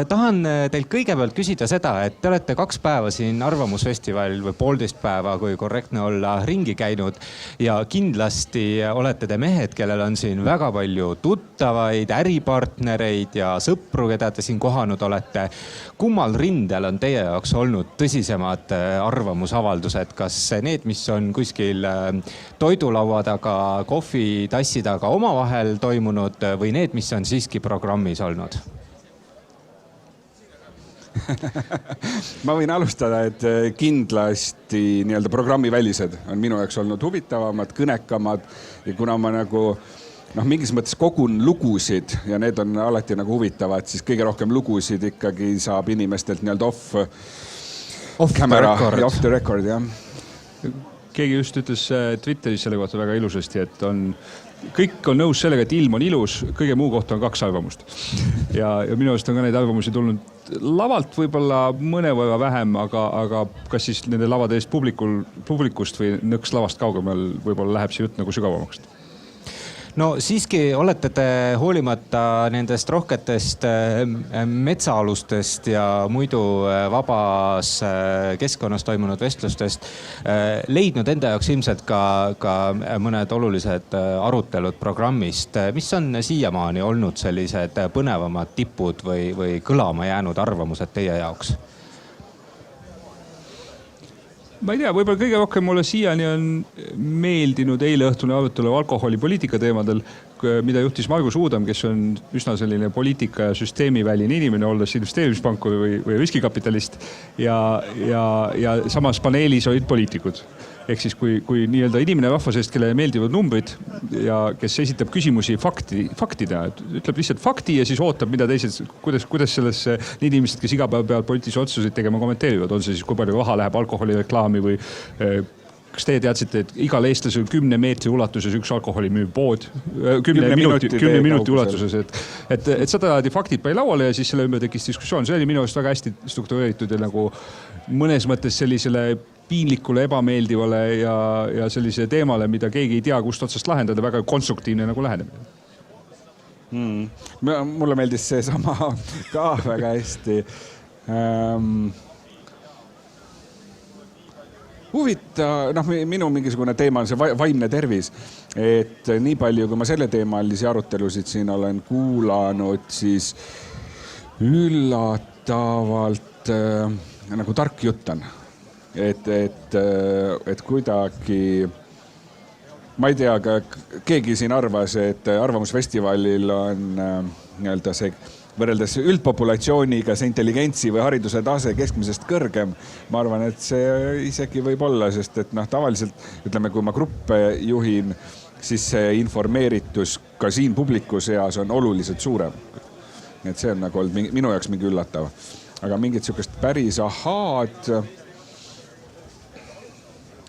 tahan teilt kõigepealt küsida seda, et te olete 2 päeva siin Arvamusfestivalil või 1,5 päeva, kui korrektne olla, ringi käinud ja kindlasti olete te mehed, kellel on siin väga palju tuttavaid, äripartnereid ja sõpru, keda te siin kohanud olete. Kummal rindel on teie jaoks olnud tõsisemad arvamusavaldused? Kas need, mis on kuskil toidulaua taga, kohvitassi taga omavahel toimunud või need, mis on siiski programmis olnud? Ma võin alustada, et kindlasti nii-öelda programmivälised on minu jaoks olnud huvitavamad, kõnekamad ja kuna ma nagu mingis mõttes kogun lugusid ja need on alati nagu huvitavad, siis kõige rohkem lugusid ikkagi saab inimestelt nii-öelda off camera ja off the record, jah. Keegi just ütles Twitteris selle kohta väga ilusasti, et kõik on nõus sellega, et ilm on ilus, kõige muu kohta on 2 albumust. Ja minu arust on ka neid albumusi tulnud lavalt võib-olla mõne võiva vähem, aga kas siis nende lavade eest publikust või nõks lavast kaugemal võib-olla läheb see jutt nagu sügavamaks? No siiski olete te hoolimata nendest rohketest metsaalustest ja muidu vabas keskkonnas toimunud vestlustest leidnud enda jaoks ilmselt ka mõned olulised arutelud programmist. Mis on siiamaani olnud sellised põnevamad tipud või kõlama jäänud arvamused teie jaoks? Ma ei tea, võib-olla kõige rohkem mulle siiani on meeldinud eile õhtune arutelu alkoholipoliitika teemadel, mida juhtis Margus Uudam, kes on üsna selline poliitika ja süsteemiväline inimene, olles investeerimispankur või riskikapitalist ja samas paneelis olid poliitikud. Ehk siis kui nii-öelda inimene rahva seest, kelle meeldivad numbrid ja kes esitab küsimusi faktida, ütleb lihtsalt fakti ja siis ootab, mida teised, kuidas sellesse need inimesed, kes iga päev peavad poliitilisi otsuseid tegema, kommenteerivad. On see siis, kui palju raha läheb alkoholireklaami või kas teie teadsite, et igal eestlasel 10 meetri ulatuses üks alkoholi müüb pood, 10 minuti ulatuses, et seda laadi faktid pai lauale ja siis selle ümber tekkis diskussioon. See oli minu arust väga hästi struktureeritud ja nagu mõnes mõttes sellisele piinlikule, ebameeldivale ja sellise teemale, mida keegi ei tea, kust otsast lahendada, väga konstruktiivne nagu lähenemine. Mulle meeldis see sama ka väga hästi. Minu mingisugune teema on see vaimne tervis, et nii palju, kui ma selle teemalisi arutelusid siin olen kuulanud, siis üllatavalt nagu tark jutt on. Et kuidagi, ma ei tea, keegi siin arvas, et Arvamusfestivalil on nii-öelda see võrreldes üldpopulatsiooniga see intelligentsi või hariduse tase keskmisest kõrgem. Ma arvan, et see isegi võib olla, sest et tavaliselt, ütleme, kui ma gruppe juhin, siis see informeeritus ka siin publiku seas on oluliselt suurem. Et see on nagu olnud minu jaoks mingi üllatav. Aga mingit sükest päris ahaad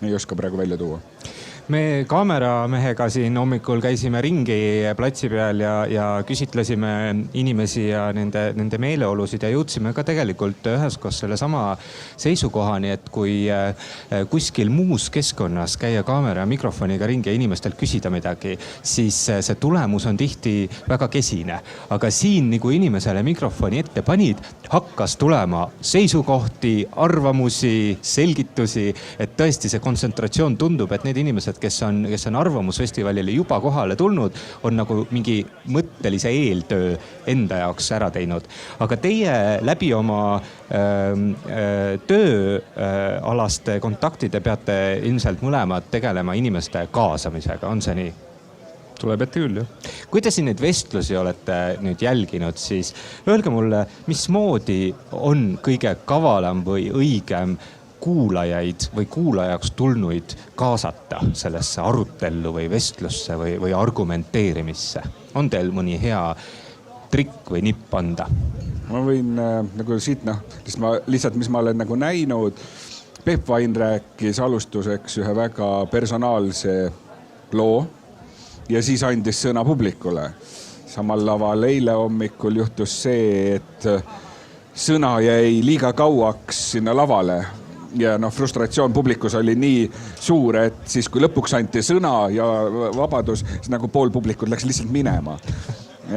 ei oska praegu välja tuua. Me kaameramehega siin hommikul käisime ringi platsi peal ja küsitlesime inimesi ja nende meeleolusid ja jõudsime ka tegelikult üheskoos selle sama seisukohani, et kui kuskil muus keskkonnas käia kaamera ja mikrofoniga ringi ja inimestelt küsida midagi, siis see tulemus on tihti väga kesine. Aga siin, nagu inimesele mikrofoni ette panid, hakkas tulema seisukohti, arvamusi, selgitusi, et tõesti see kontsentratsioon tundub, et need inimesed, kes on Arvamusfestivalile juba kohale tulnud, on nagu mingi mõttelise eeltöö enda jaoks ära teinud. Aga teie läbi oma tööalaste kontaktide peate ilmselt mõlemad tegelema inimeste kaasamisega, on see nii? Tuleb ette küll, jah. Kui te siin neid vestlusi olete nüüd jälginud, siis öelge mulle, mismoodi on kõige kavalam või õigem kuulajaid või kuulajaks tulnuid kaasata sellesse arutellu või vestlusse või argumenteerimisse? On teil mõni hea trikk või nipp anda? Ma võin nagu siit, lihtsalt mis ma olen nagu näinud, Peep Vain rääkis alustuseks ühe väga personaalse loo ja siis andis sõna publikule. Samal laval eile hommikul juhtus see, et sõna jäi liiga kauaks sinna lavale. Ja frustratsioon publikus oli nii suur, et siis kui lõpuks anti sõna ja vabadus, siis nagu pool publikut läks lihtsalt minema.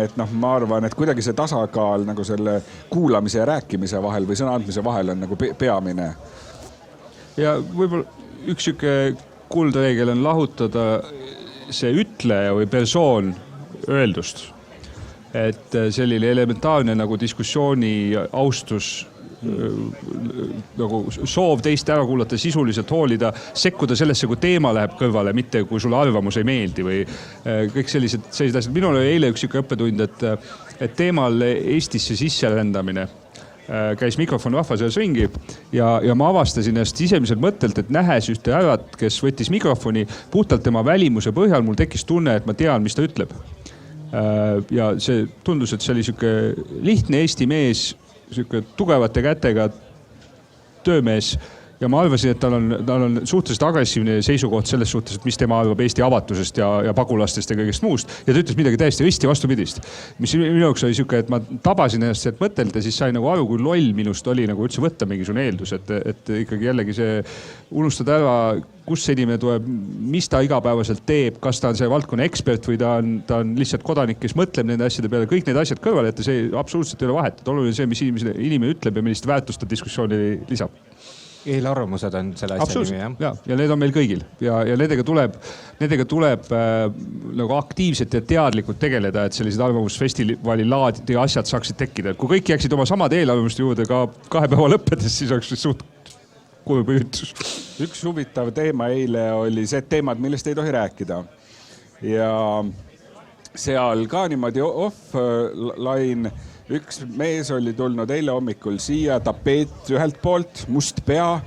et noh, ma arvan, et kuidagi see tasakaal nagu selle kuulamise ja rääkimise vahel või sõna andmise vahel on nagu peamine. Ja võib-olla üks siuke kuldreegel on lahutada see ütleja või persoon öeldust. Et selline elementaarne nagu diskussiooni austus, nagu soov teist ära kuulata, sisuliselt hoolida, sekkuda sellesse, kui teema läheb kõrvale, mitte kui sulle arvamus ei meeldi või kõik sellised asjad. Minul oli eile üks õppetund, et teemal Eestisse sisserändamine käis mikrofon rahva seas ringi ja ma avastasin ennast sisemiselt mõttelt, et nähes ühte härrat, kes võttis mikrofoni puhtalt tema välimuse põhjal, mul tekkis tunne, et ma tean, mis ta ütleb. Ja see tundus, et see oli siuke lihtne Eesti mees, siuke tugevate kätega töömees ja ma arvasin, et tal on suhteliselt agressiivne seisukoht selles suhtes, et mis tema arvab Eesti avatusest ja pagulastest ja kõigest muust. Ja ta ütles midagi täiesti risti vastupidist. Mis minu jaoks oli siuke, et ma tabasin ennast sealt mõttelt ja siis sain nagu aru, kui loll minust oli nagu üldse võtta mingisugune eeldus, et ikkagi jällegi see unustada ära, kus see inimene tuleb, mis ta igapäevaselt teeb, kas ta on see valdkonna ekspert või ta on lihtsalt kodanik, kes mõtleb nende asjade peale, kõik need asjad kõrvale, et see absoluutselt ei ole vahet. Oluline see, mis inimene ütleb ja millist väärtust ta diskussiooni lisab. Eelarvamused on selle asja nimi, jah? Ja need on meil kõigil ja nendega tuleb nagu aktiivselt ja teadlikult tegeleda, et sellised arvamusfestivali laadi asjad saaksid tekkida. Kui kõik jääksid oma samad eelarvamuste juurde ka 2 päeva lõppedes, siis oleks suht kurb üritus. Üks huvitav teema eile oli see teemad, millest ei tohi rääkida. Ja seal ka niimoodi offline üks mees oli tulnud eile hommikul siia, tapeet ühelt poolt, must pea,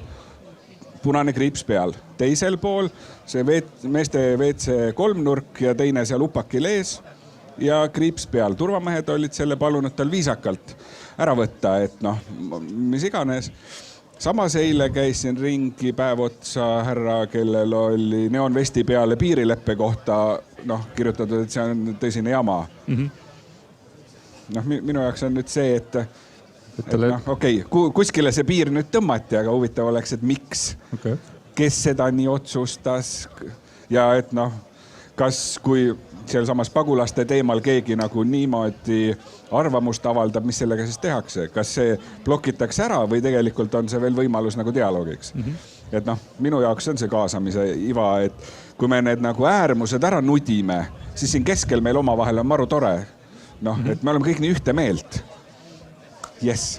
punane kriips peal. Teisel pool see meeste WC kolmnurk ja teine seal upakil ees ja kriips peal. Turvamehed olid selle palunud tal viisakalt ära võtta, et noh, mis iganes. Samas eile käisin ringi päev otsa härra, kellel oli neonvesti peale piirileppe kohta kirjutatud, et see on tõsine jama. Minu jaoks on nüüd see, et kuskile see piir nüüd tõmmati, aga huvitav oleks, et miks, kes seda nii otsustas ja et kas kui seal samas pagulaste teemal keegi nagu niimoodi arvamust avaldab, mis sellega siis tehakse, kas see blokitakse ära või tegelikult on see veel võimalus nagu dialoogiks. Et minu jaoks on see kaasamise iva, et kui me need nagu äärmused ära nudime, siis siin keskel meil omavahel on maru tore. Et me oleme kõik nii ühte meelt. Yes.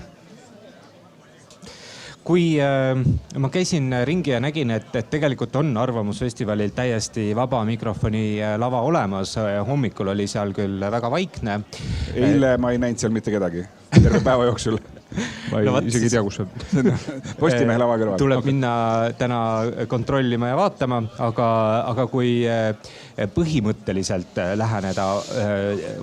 Kui ma käisin ringi ja nägin, et tegelikult on Arvamusfestivalil täiesti vaba mikrofoni lava olemas. Hommikul oli seal küll väga vaikne. Eile ma ei näinud seal mitte kedagi terve päeva jooksul. Ma isegi ei tea, kus on. Postimehe lava kõrval. Tuleb minna täna kontrollima ja vaatama, aga kui põhimõtteliselt läheneda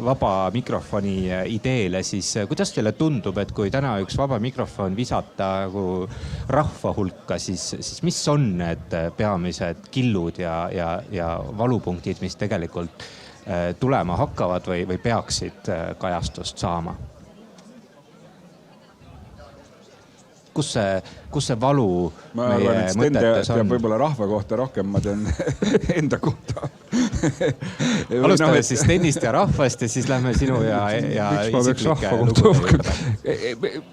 vaba mikrofoni ideele, siis kuidas teile tundub, et kui täna üks vaba mikrofon visata rahva hulka, siis mis on need peamised killud ja valupunktid, mis tegelikult tulema hakkavad või peaksid kajastust saama? Kus see valu ma meie arvan, et mõtetes on? Võib-olla rahva kohta rohkem, ma tean enda kohta. Alustame siis tennist ja rahvast ja siis lähme sinu ja isiklike lugude.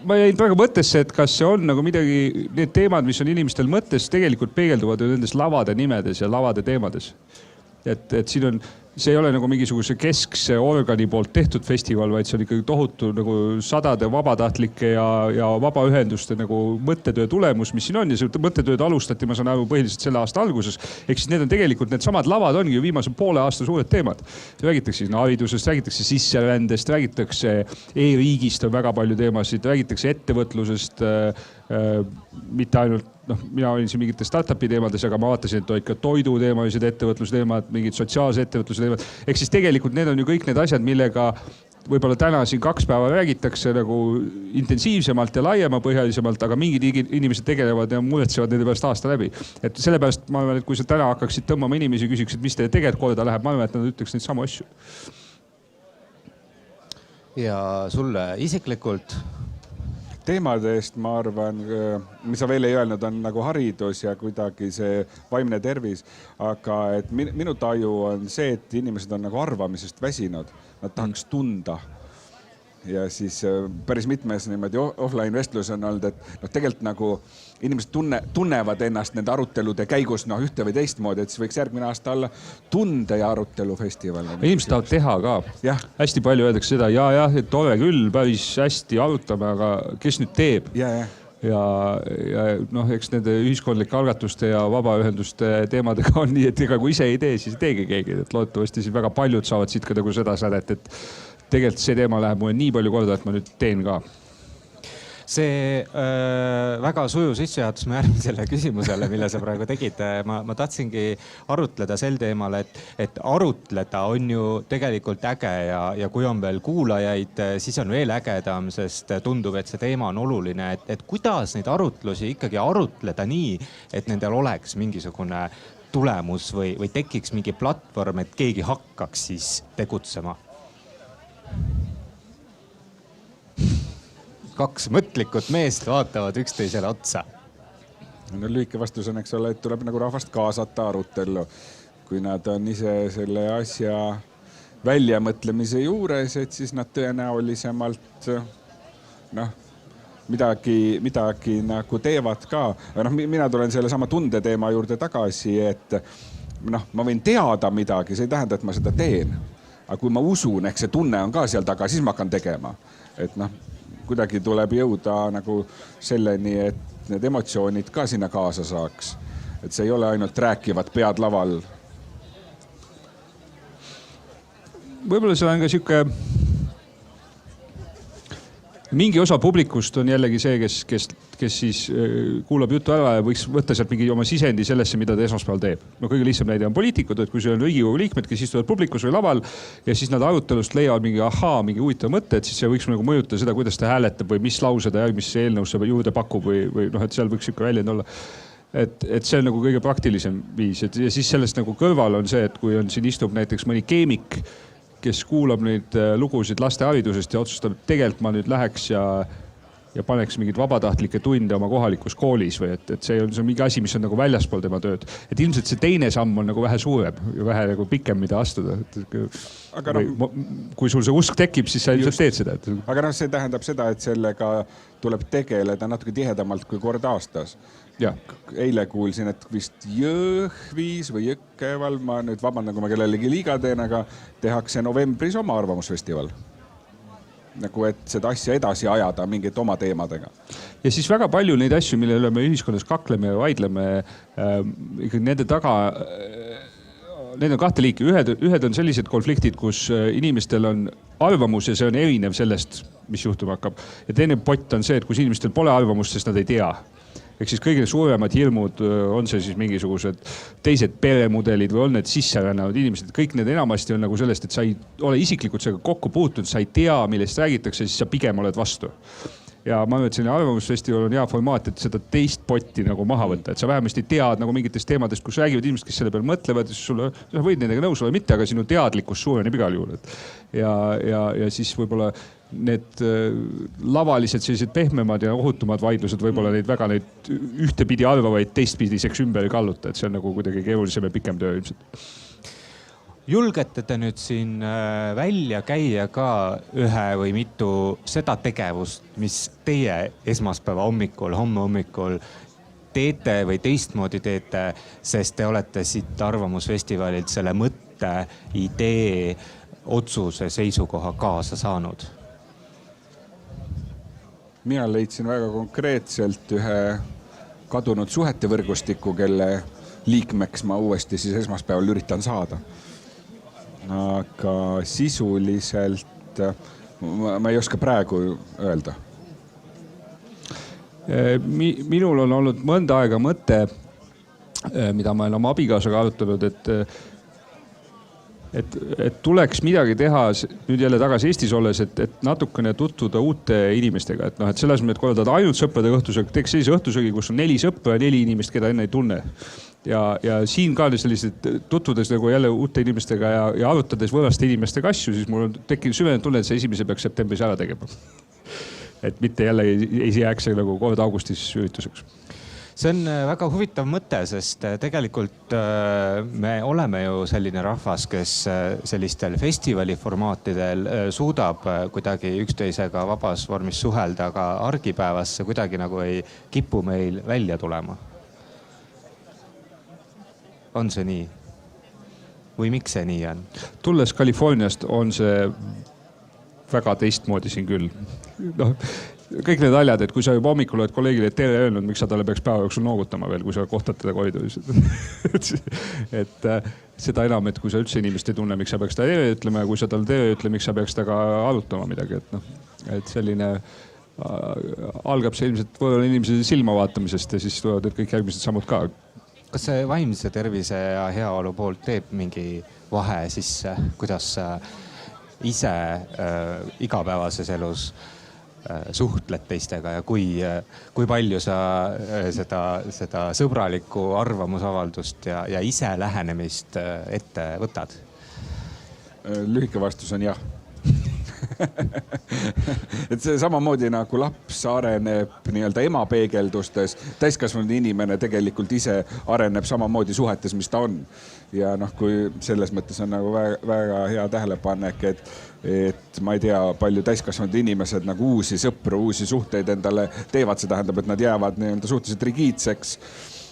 Ma jäin praegu mõttesse, et kas see on nagu midagi, need teemad, mis on inimestel mõttes, tegelikult peegelduvad nendes lavade nimedes ja lavade teemades. Et siin on, see ei ole nagu mingisuguse keskse organi poolt tehtud festival, vaid see on ikkagi tohutu nagu sadade vabatahtlikke ja vabaühenduste nagu mõttetöö tulemus, mis siin on. Ja see mõttetööd alustati, ma saan aru, põhiliselt selle aasta alguses. Ehk siis need on tegelikult, need samad lavad ongi ju viimase poole aasta suured teemad. Räägitakse haridusest, räägitakse sisserändest, räägitakse e-riigist on väga palju teemasid, räägitakse ettevõtlusest, mitte ainult, mina olin siin mingite startupi teemades, aga ma vaatasin, et ikka toidu teemalised ettevõtlusteemad, mingid sotsiaalse ettevõtluse teemad. Ehk siis tegelikult need on ju kõik need asjad, millega võib-olla täna siin 2 päeva räägitakse nagu intensiivsemalt ja laiemapõhjalisemalt, aga mingid inimesed tegelevad ja muretsevad nende pärast aasta läbi. Et sellepärast ma arvan, et kui sa täna hakkaksid tõmbama inimesi, küsiksid, mis teile tegelikult korda läheb, ma arvan, et nad ütleks neid samu asju. Ja sulle isiklikult? teemadest, ma arvan, mis sa veel ei öelnud, on nagu haridus ja kuidagi see vaimne tervis. Aga et minu taju on see, et inimesed on nagu arvamisest väsinud. Nad tahaks tunda. Ja siis päris mitmes niimoodi offline vestlus on olnud, et tegelikult nagu inimesed tunnevad ennast nende arutelude käigus ühte või teistmoodi, et siis võiks järgmine aasta olla tunde- ja arutelufestival. Inimesed tahavad teha ka. Ja. Hästi palju öeldakse seda, et tore küll, päris hästi arutame, aga kes nüüd teeb? Ja. Ja eks nende ühiskondlike algatuste ja vabaühenduste teemadega on nii, et ega kui ise ei tee, siis ei teegi keegi. Et loodetavasti siis väga paljud saavad siit ka nagu seda sädet, et tegelikult see teema läheb mulle nii palju korda, et ma nüüd teen ka. See väga suju sissejuhatus mu järgmisele küsimusele, mille sa praegu tegid. Ma tahtsingi arutleda sel teemal, et arutleda on ju tegelikult äge ja kui on veel kuulajaid, siis on veel ägedam, sest tundub, et see teema on oluline. Et kuidas neid arutlusi ikkagi arutleda nii, et nendel oleks mingisugune tulemus või tekiks mingi platvorm, et keegi hakkaks siis tegutsema? Kaks mõtlikut meest vaatavad üksteisele otsa. No lühike vastus on, eks ole, et tuleb nagu rahvast kaasata arutellu. Kui nad on ise selle asja väljamõtlemise juures, et siis nad tõenäolisemalt midagi nagu teevad ka. Mina tulen selle sama tundeteema juurde tagasi, et ma võin teada midagi, see ei tähenda, et ma seda teen. Aga kui ma usun, ehk see tunne on ka seal taga, siis ma hakkan tegema. Et kuidagi tuleb jõuda nagu selleni, et need emotsioonid ka sinna kaasa saaks. Et see ei ole ainult rääkivad pead laval. Võib-olla see on ka siuke mingi osa publikust on jällegi see, kes siis kuulab jutu ära ja võiks võtta sealt mingi oma sisendi sellesse, mida ta esmaspäeval teeb. Kõige lihtsam näide on poliitikud, et kui see on Riigikogu liikmed, kes istuvad publikus või laval ja siis nad arutelust leiavad mingi huvitav mõte, et siis see võiks nagu mõjutada seda, kuidas ta hääletab või mis lause ta järgmisse eelnõusse juurde pakub või et seal võiks siuke väljend olla. Et see on nagu kõige praktilisem viis. Ja siis sellest nagu kõrval on see, et kui on siin istub näiteks mõni keemik, kes kuulab neid lugusid laste haridusest ja otsustab, et tegelikult ma nüüd läheks ja paneks mingid vabatahtlikke tunde oma kohalikus koolis või et see on mingi asi, mis on nagu väljaspool tema tööd. Et ilmselt see teine samm on nagu vähe suurem ja vähe nagu pikem, mida astuda. Aga kui sul see usk tekib, siis sa ilmselt teed seda. Aga see tähendab seda, et sellega tuleb tegeleda natuke tihedamalt kui kord aastas. Ja. Eile kuulsin, et vist Jõhvis või Jõkkeval, ma nüüd vabandan, kui ma kellelegi liiga teen, aga tehakse novembris oma arvamusfestival. Nagu et seda asja edasi ajada mingit oma teemadega. Ja siis väga palju neid asju, mille üle me ühiskonnas kakleme ja vaidleme, nende taga, need on kahte liiki. Ühed on sellised konfliktid, kus inimestel on arvamus ja see on erinev sellest, mis juhtuma hakkab. Ja teine pott on see, et kus inimestel pole arvamust, sest nad ei tea. Ehk siis kõige suuremad hirmud on see siis mingisugused teised peremudelid või on need sisserännanud inimesed. Kõik need enamasti on nagu sellest, et sa ei ole isiklikult sellega kokku puutunud, sa ei tea, millest räägitakse, siis sa pigem oled vastu. Ja ma arvan, et selline arvamusfestival on hea formaat, et seda teist potti nagu maha võtta. Et sa vähemasti tead nagu mingitest teemadest, kus räägivad inimesed, kes selle peal mõtlevad, siis sa võid nendega nõus olla mitte, aga sinu teadlikkus suureneb igal juhul. Ja siis võib-olla need lavalised sellised pehmemad ja ohutumad vaidlused võib-olla neid väga neid ühtepidi arvavaid teistpidiseks ümber ei kalluta. Et see on nagu kuidagi keerulisem ja pikem töö ilmselt. Julgete te nüüd siin välja käia ka ühe või mitu seda tegevust, mis teie esmaspäeva hommikul, homme hommikul teete või teistmoodi teete, sest te olete siit arvamusfestivalilt selle mõtte, idee, otsuse, seisukoha kaasa saanud? Mina leidsin väga konkreetselt ühe kadunud suhete võrgustiku, kelle liikmeks ma uuesti siis esmaspäeval üritan saada. Aga sisuliselt ma ei oska praegu öelda. Minul on olnud mõnda aega mõte, mida ma olen oma abikaasaga arutanud, et tuleks midagi teha nüüd jälle tagasi Eestis olles, et natukene tutvuda uute inimestega. Et selles mõttes, et korraldada ainult sõpradega õhtusöögi, teeks sellise õhtusöögi, kus on 4 sõpra ja 4 inimest, keda enne ei tunne. Ja siin ka sellised tutvudes nagu jälle uute inimestega ja arutades võõraste inimestega asju, siis mul on tekkinud süvenenud tunne, et see 1. peaks septembris ära tegema. et mitte jälle ei jääks see nagu kord augustis ürituseks. See on väga huvitav mõte, sest tegelikult me oleme ju selline rahvas, kes sellistel festivaliformaatidel suudab kuidagi üksteisega vabas vormis suhelda, aga argipäevas see kuidagi nagu ei kipu meil välja tulema. On see nii? Või miks see nii on? Tulles Californiast on see väga teistmoodi siin küll. Noh, kõik need aljad, et kui sa juba hommikul oled kolleegile tere öelnud, miks sa talle peaks päeva jooksul noogutama veel, kui sa kohtad teda koridoris. et seda enam, et kui sa üldse inimest ei tunne, miks sa peaks ta tere ütlema ja kui sa talle tere ütle, miks sa peaks taga arutama midagi. Et selline algab see ilmselt võõrale inimese silma vaatamisest ja siis tulevad kõik järgmised sammud ka. Kas see vaimse tervise ja heaolu poolt teeb mingi vahe sisse, kuidas ise igapäevases elus suhtled teistega ja kui palju sa seda sõbralikku arvamusavaldust ja ise lähenemist ette võtad? Lühike vastus on jah. et see samamoodi nagu laps areneb nii-öelda ema peegeldustes, täiskasvanud inimene tegelikult ise areneb samamoodi suhetes, mis ta on. Ja kui selles mõttes on nagu väga hea tähelepanek, et ma ei tea, palju täiskasvanud inimesed nagu uusi sõpru, uusi suhteid endale teevad, see tähendab, et nad jäävad nii-öelda suhteliselt rigiidseks.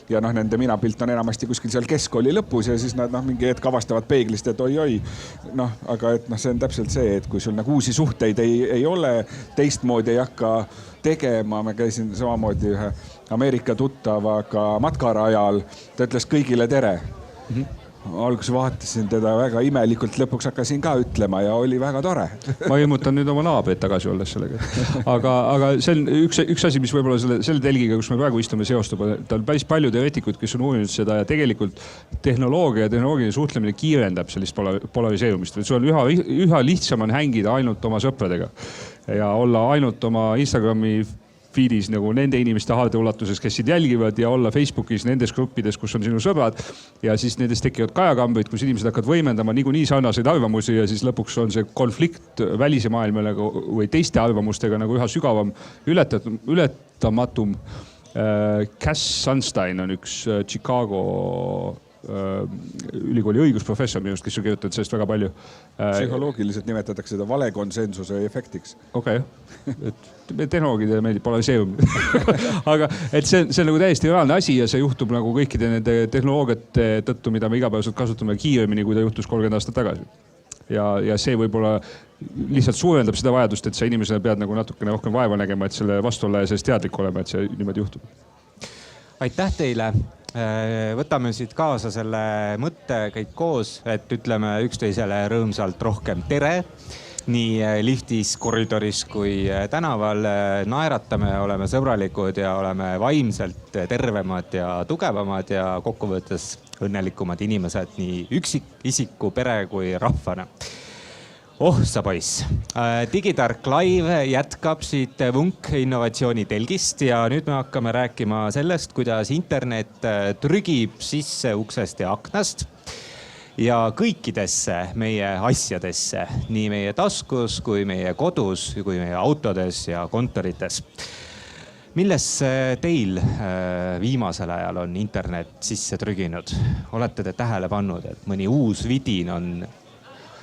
Ja nende minapilt on enamasti kuskil seal keskkooli lõpus ja siis nad mingi hetk avastavad peeglist, et oi. Aga see on täpselt see, et kui sul nagu uusi suhteid ei ole, teistmoodi ei hakka tegema. Ma käisin samamoodi ühe Ameerika tuttavaga matkarajal, ta ütles kõigile tere. Alguses vaatasin teda väga imelikult, lõpuks hakkasin ka ütlema ja oli väga tore. Ma ilmutan nüüd oma naabreid tagasi olles sellega. Aga see on üks asi, mis võib-olla selle telgiga, kus me praegu istume, seostub. Ta on päris palju teoreetikud, kes on uurinud seda ja tegelikult tehnoloogia ja tehnoloogiline suhtlemine kiirendab sellist polariseerumist. Sul on üha lihtsam on hängida ainult oma sõpradega ja olla ainult oma Instagrami feedis nagu nende inimeste haardeulatuses, kes sind jälgivad ja olla Facebookis nendes gruppides, kus on sinu sõbrad ja siis nendest tekivad kajakambrid, kus inimesed hakkavad võimendama niikuinii sarnaseid arvamusi ja siis lõpuks on see konflikt välise maailmaga või teiste arvamustega nagu üha sügavam, ületamatum. Cass Sunstein on üks Chicago ülikooli õigusprofessor minust, kes on kirjutanud sellest väga palju. Psühholoogiliselt nimetatakse seda vale konsensuse efektiks. Okei. Tehnoloogide meeldib polariseerumine. Aga et see on nagu täiesti reaalne asi ja see juhtub nagu kõikide nende tehnoloogiate tõttu, mida me igapäevaselt kasutame kiiremini, kui ta juhtus 30 aastat tagasi. Ja see võib-olla lihtsalt suurendab seda vajadust, et sa inimesena pead nagu natukene rohkem vaeva nägema, et selle vastu olla ja sellest teadlik olema, et see niimoodi juhtub. Aitäh teile! Võtame siit kaasa selle mõtte kõik koos, et ütleme üksteisele rõõmsalt rohkem tere. Nii liftis, koridoris kui tänaval naeratame, oleme sõbralikud ja oleme vaimselt tervemad ja tugevamad ja kokkuvõttes õnnelikumad inimesed nii üksikisiku, pere kui rahvana. Sa poiss. Digitark Live jätkab siit Vunk innovatsiooni telgist ja nüüd me hakkame rääkima sellest, kuidas internet trügib sisse uksest ja aknast ja kõikidesse meie asjadesse, nii meie taskus kui meie kodus, kui meie autodes ja kontorites. Milles teil viimasel ajal on internet sisse trüginud? Olete te tähele pannud, et mõni uus vidin on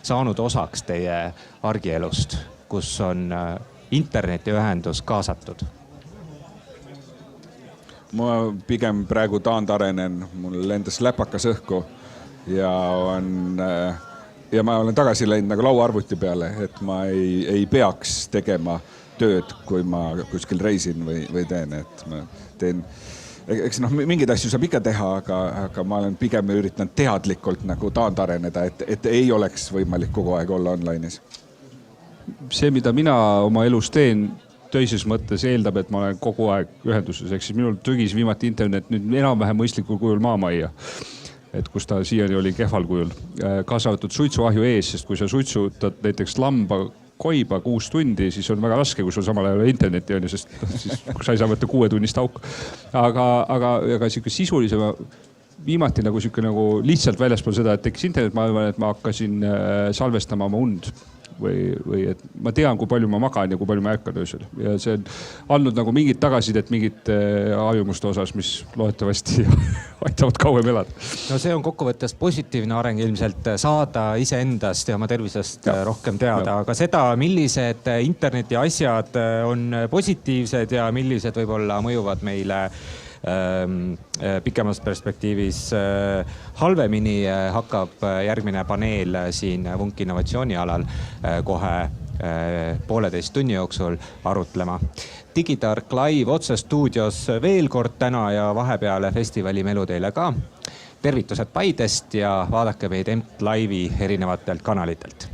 saanud osaks teie argielust, kus on internetiühendus kaasatud? Ma pigem praegu taandarenen, mul lendas läpakas õhku ja ma olen tagasi läinud nagu lauaarvuti peale, et ma ei peaks tegema tööd, kui ma kuskil reisin või teen, et ma teen. Eks mingeid asju saab ikka teha, aga ma olen pigem üritanud teadlikult nagu taandareneda, et ei oleks võimalik kogu aeg olla online'is. See, mida mina oma elus teen töises mõttes eeldab, et ma olen kogu aeg ühenduses. Ehk siis minul trügis viimati internet nüüd enam-vähem mõistlikul kujul maamajja, et kus ta siiani oli kehval kujul. Kaasa võtud suitsuahju ees, sest kui sa suitsutad näiteks lamba koiba 6 tundi, siis on väga raske, kui sul samal ajal internetti on, sest siis sa ei saa võtta 6 tunnist auku. Aga siuke sisulisema viimati nagu lihtsalt väljaspool seda, et tekkis internet, ma arvan, et ma hakkasin salvestama oma und. või et ma tean, kui palju ma magan ja kui palju ma ärkan öösel. Ja see on andnud nagu mingit tagasisidet mingite ajumuste osas, mis loodetavasti aitavad kauem elada. No see on kokkuvõttes positiivne areng ilmselt saada iseendast ja oma tervisest rohkem teada, aga seda, millised interneti asjad on positiivsed ja millised võib-olla mõjuvad meile pikemas perspektiivis halvemini, hakkab järgmine paneel siin Vunk innovatsioonialal kohe 1,5 tunni jooksul arutlema. Digitark Live otse stuudios veel kord täna ja vahepeale festivali melu teile ka. Tervitused Paidest ja vaadake meid EMT Live'i erinevatelt kanalitelt.